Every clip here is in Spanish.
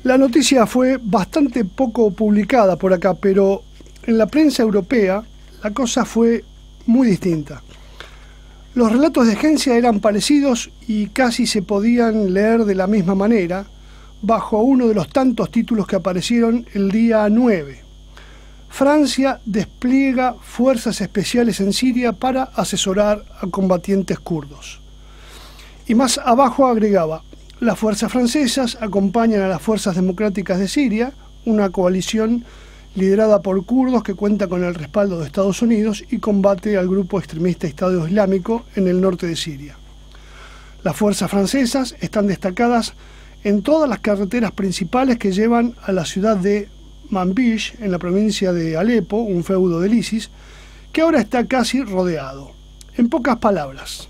La noticia fue bastante poco publicada por acá, pero en la prensa europea la cosa fue muy distinta. Los relatos de agencia eran parecidos y casi se podían leer de la misma manera, bajo uno de los tantos títulos que aparecieron el día 9. Francia despliega fuerzas especiales en Siria para asesorar a combatientes kurdos. Y más abajo agregaba: las fuerzas francesas acompañan a las fuerzas democráticas de Siria, una coalición liderada por kurdos que cuenta con el respaldo de Estados Unidos y combate al grupo extremista Estado Islámico en el norte de Siria. Las fuerzas francesas están destacadas en todas las carreteras principales que llevan a la ciudad de Manbij, en la provincia de Alepo, un feudo del ISIS, que ahora está casi rodeado. En pocas palabras,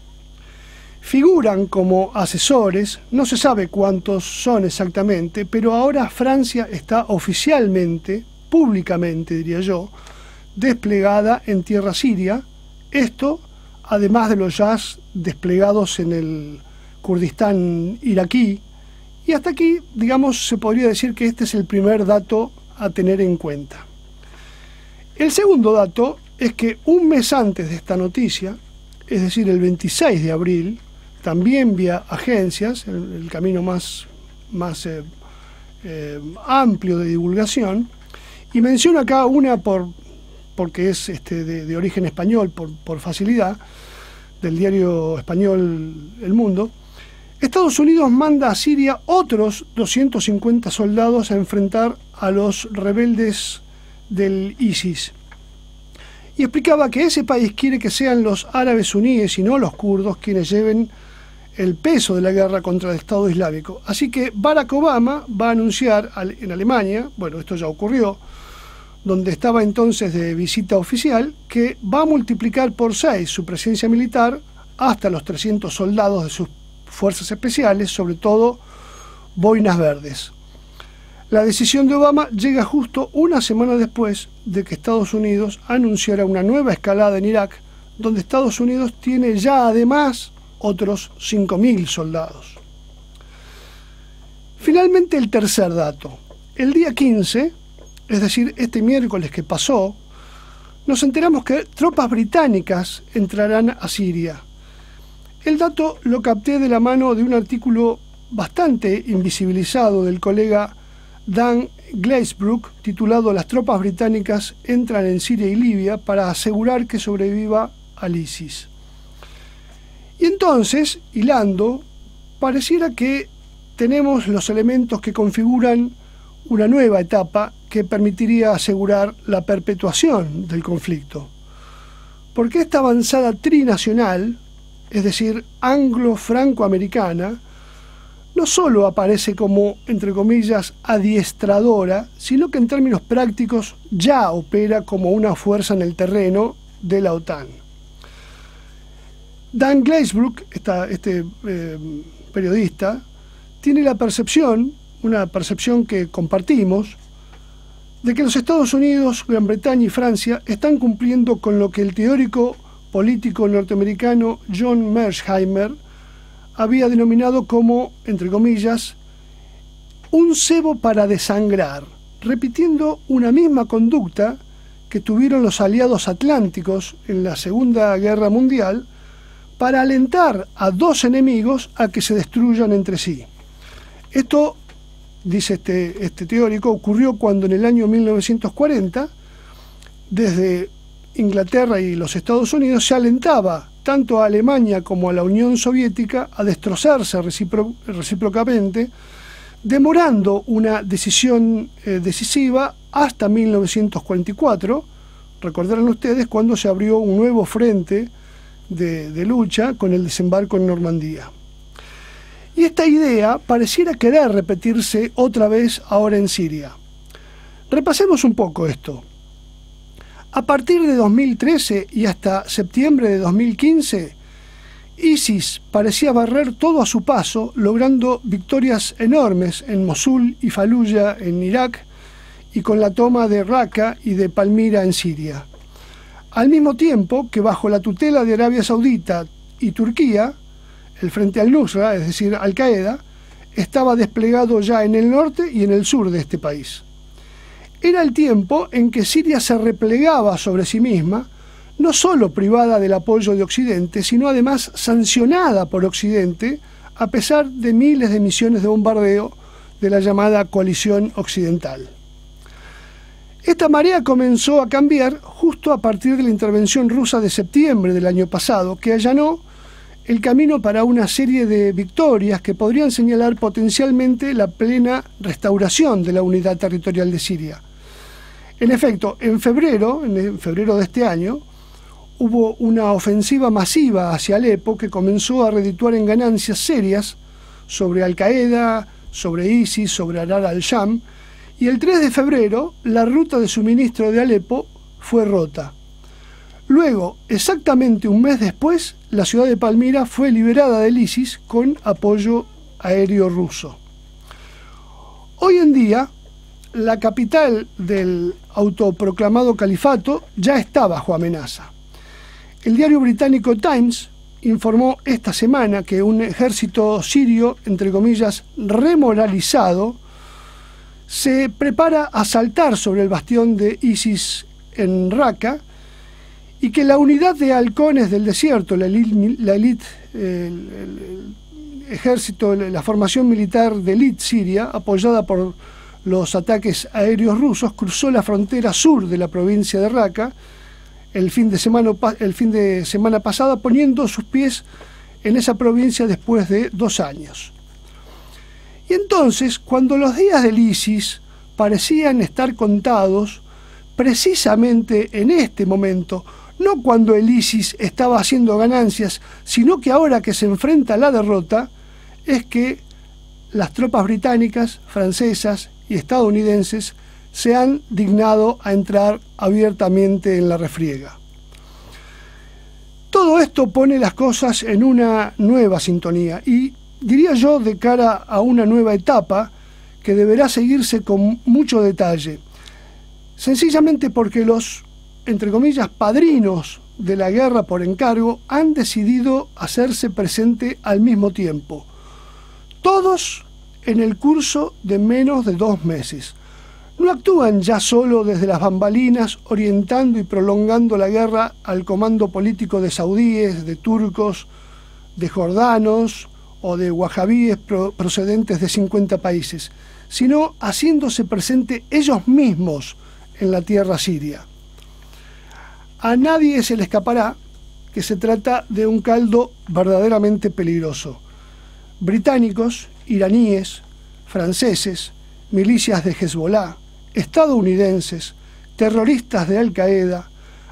figuran como asesores, no se sabe cuántos son exactamente, pero ahora Francia está oficialmente, públicamente diría yo, desplegada en tierra siria, esto además de los jazz desplegados en el Kurdistán iraquí, y hasta aquí, digamos, se podría decir que este es el primer dato a tener en cuenta. El segundo dato es que un mes antes de esta noticia, es decir, el 26 de abril, también vía agencias, el camino más amplio de divulgación, y menciono acá una porque es de origen español, por facilidad, del diario español El Mundo. Estados Unidos manda a Siria otros 250 soldados a enfrentar a los rebeldes del ISIS. Y explicaba que ese país quiere que sean los árabes suníes y no los kurdos quienes lleven el peso de la guerra contra el Estado Islámico. Así que Barack Obama va a anunciar en Alemania, bueno, esto ya ocurrió, donde estaba entonces de visita oficial, que va a multiplicar por 6 su presencia militar hasta los 300 soldados de sus fuerzas especiales, sobre todo boinas verdes. La decisión de Obama llega justo una semana después de que Estados Unidos anunciara una nueva escalada en Irak, donde Estados Unidos tiene ya además otros 5.000 soldados. Finalmente, el tercer dato. El día 15, es decir, este miércoles que pasó, nos enteramos que tropas británicas entrarán a Siria. El dato lo capté de la mano de un artículo bastante invisibilizado del colega Dan Glazebrook, titulado «Las tropas británicas entran en Siria y Libia para asegurar que sobreviva al ISIS». Y entonces, hilando, pareciera que tenemos los elementos que configuran una nueva etapa que permitiría asegurar la perpetuación del conflicto. Porque esta avanzada trinacional, es decir, anglo-franco-americana, no solo aparece como, entre comillas, adiestradora, sino que en términos prácticos ya opera como una fuerza en el terreno de la OTAN. Dan Glazebrook, este periodista, tiene la percepción, una percepción que compartimos, de que los Estados Unidos, Gran Bretaña y Francia están cumpliendo con lo que el teórico político norteamericano John Mearsheimer había denominado como, entre comillas, un cebo para desangrar, repitiendo una misma conducta que tuvieron los aliados atlánticos en la Segunda Guerra Mundial para alentar a dos enemigos a que se destruyan entre sí. Esto, dice este teórico, ocurrió cuando en el año 1940, desde Inglaterra y los Estados Unidos, se alentaba tanto a Alemania como a la Unión Soviética a destrozarse recíprocamente, demorando una decisión decisiva hasta 1944, recordarán ustedes, cuando se abrió un nuevo frente de lucha con el desembarco en Normandía. Y esta idea pareciera querer repetirse otra vez ahora en Siria. Repasemos un poco esto. A partir de 2013 y hasta septiembre de 2015, ISIS parecía barrer todo a su paso, logrando victorias enormes en Mosul y Faluya en Irak, y con la toma de Raqqa y de Palmira en Siria. Al mismo tiempo que bajo la tutela de Arabia Saudita y Turquía, el Frente al-Nusra, es decir, Al-Qaeda, estaba desplegado ya en el norte y en el sur de este país. Era el tiempo en que Siria se replegaba sobre sí misma, no solo privada del apoyo de Occidente, sino además sancionada por Occidente, a pesar de miles de misiones de bombardeo de la llamada coalición occidental. Esta marea comenzó a cambiar justo a partir de la intervención rusa de septiembre del año pasado, que allanó el camino para una serie de victorias que podrían señalar potencialmente la plena restauración de la unidad territorial de Siria. En efecto, en febrero de este año, hubo una ofensiva masiva hacia Alepo que comenzó a redituar en ganancias serias sobre Al-Qaeda, sobre ISIS, sobre Ahrar al-Sham, y el 3 de febrero la ruta de suministro de Alepo fue rota. Luego, exactamente un mes después, la ciudad de Palmira fue liberada del ISIS con apoyo aéreo ruso. Hoy en día, la capital del autoproclamado califato ya está bajo amenaza. El diario británico Times informó esta semana que un ejército sirio, entre comillas, remoralizado, se prepara a saltar sobre el bastión de ISIS en Raqqa y que la unidad de halcones del desierto, el ejército, la formación militar de élite siria, apoyada por los ataques aéreos rusos, cruzó la frontera sur de la provincia de Raqqa el fin de semana pasada, poniendo sus pies en esa provincia después de 2 años. Y entonces, cuando los días del ISIS parecían estar contados, precisamente en este momento, no cuando el ISIS estaba haciendo ganancias, sino que ahora que se enfrenta a la derrota, es que las tropas británicas, francesas y estadounidenses se han dignado a entrar abiertamente en la refriega. Todo esto pone las cosas en una nueva sintonía y, diría yo, de cara a una nueva etapa que deberá seguirse con mucho detalle, sencillamente porque los, entre comillas, padrinos de la guerra por encargo han decidido hacerse presente al mismo tiempo, todos en el curso de menos de 2 meses. No actúan ya solo desde las bambalinas, orientando y prolongando la guerra al comando político de saudíes, de turcos, de jordanos o de wahabíes procedentes de 50 países, sino haciéndose presente ellos mismos en la tierra siria. A nadie se le escapará que se trata de un caldo verdaderamente peligroso. Británicos, iraníes, franceses, milicias de Hezbollah, estadounidenses, terroristas de Al-Qaeda,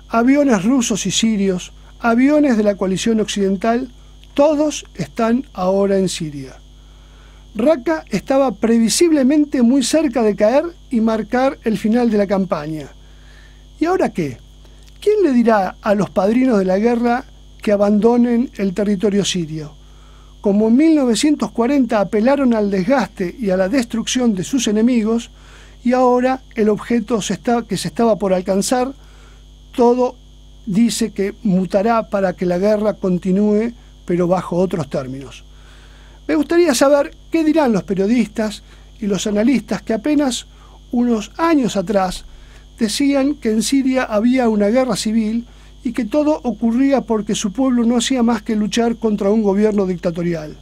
aviones rusos y sirios, aviones de la coalición occidental, todos están ahora en Siria. Raqqa estaba previsiblemente muy cerca de caer y marcar el final de la campaña. ¿Y ahora qué? ¿Quién le dirá a los padrinos de la guerra que abandonen el territorio sirio? Como en 1940 apelaron al desgaste y a la destrucción de sus enemigos, y ahora el objeto que se estaba por alcanzar, todo dice que mutará para que la guerra continúe, pero bajo otros términos. Me gustaría saber qué dirán los periodistas y los analistas que apenas unos años atrás decían que en Siria había una guerra civil y que todo ocurría porque su pueblo no hacía más que luchar contra un gobierno dictatorial.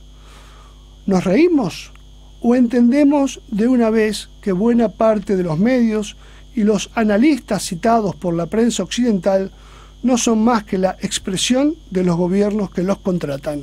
¿Nos reímos? ¿O entendemos de una vez que buena parte de los medios y los analistas citados por la prensa occidental no son más que la expresión de los gobiernos que los contratan?